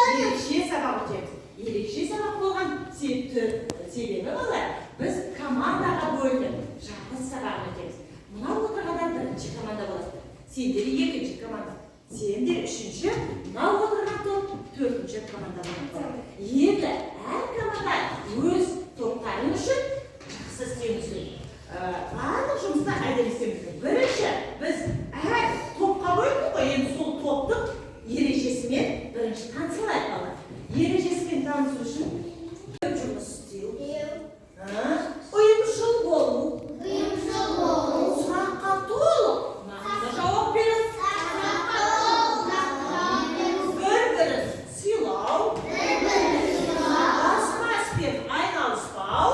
ерекше сабақ өтеміз. Ерекше сабақ болған себебі балалар, біз командаға бөлініп, жалғыз сабағын өтеміз. Мынау отырғандар бірінші команда боласыздар. Сендер екінші команда. Сендер үшінші, мынау отырған топ төртінші команда боласыздар. Енді әр команда өз топтарын үшін жақсы істеуіміз керек. Барлық жұмыста әдемі істеуіміз керек. Бірінші, біз әр топқа бөлдік қой, енді сол топтың ережесімен бірінші танысалайық балалар. Ережесімен танысу үшін жұмыс істеу, ұйымшыл болу, сұраққа толық нақты жауап беру, бір-бірін сыйлау, басқа іспен айналыспау,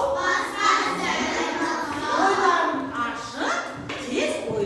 ойларын ашып, тез ой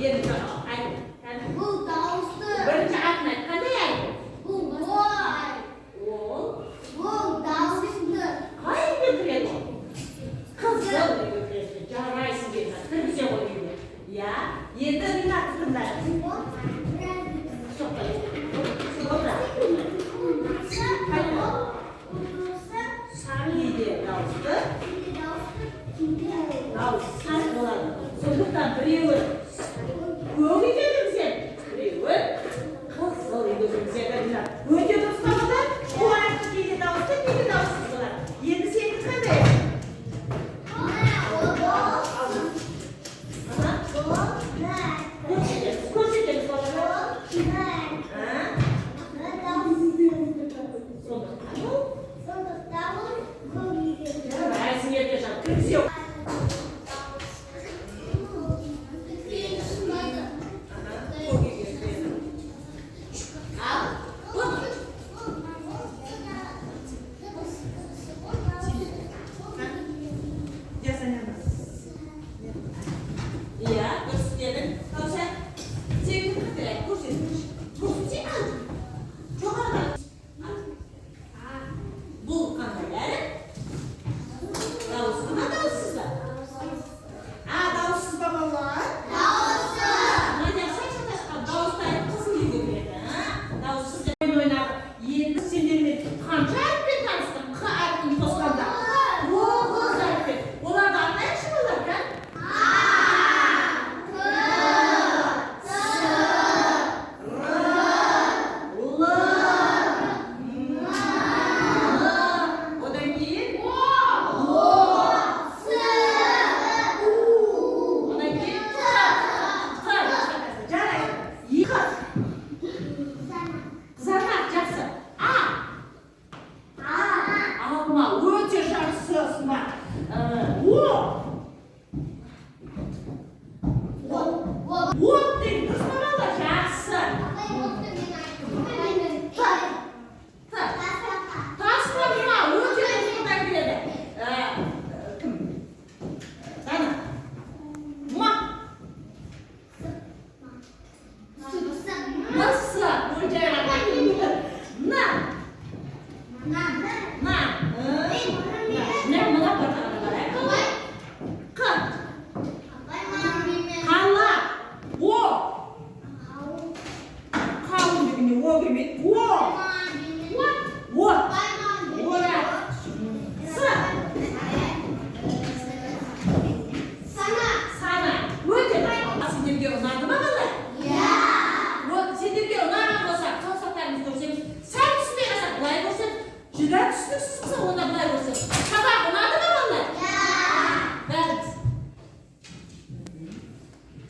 Енді айт. Бұл дауысты. Бірінші атын айт. Қандай айт? Бұл дауысты. Қай үйге кіреді ол? Қызыл үйге кіреді. Жарайсың дейді. Кіргізе ғой үйге. Иә. Енді Ринат тыңдайық. Неде дауысты? Дауыс сан болады. Сондықтан біреуі көк үйге кіргізеді. Біреуі қызыл үйге кіргізеді. Өте дұрыс қабылдап, қуанышты кейде дауысты, кейде дауыссыз болады. Енді сенікі қандай? Көрсетеміз балалар. Жарайсың Еркежан, кіргізе. Iya, terus dia kan kalau saya tidak kursi, kursi al, coba kan, bukan ada, tahu sama tahu susah, tahu susah banget, banyak saya sudah tahu saya kesini gitu ya, tahu susah main apa, ini sendiri kancah kita ke arah info skandal, ular apa yang sebelah kan? Tidak, ona былай көрсет. Сабағына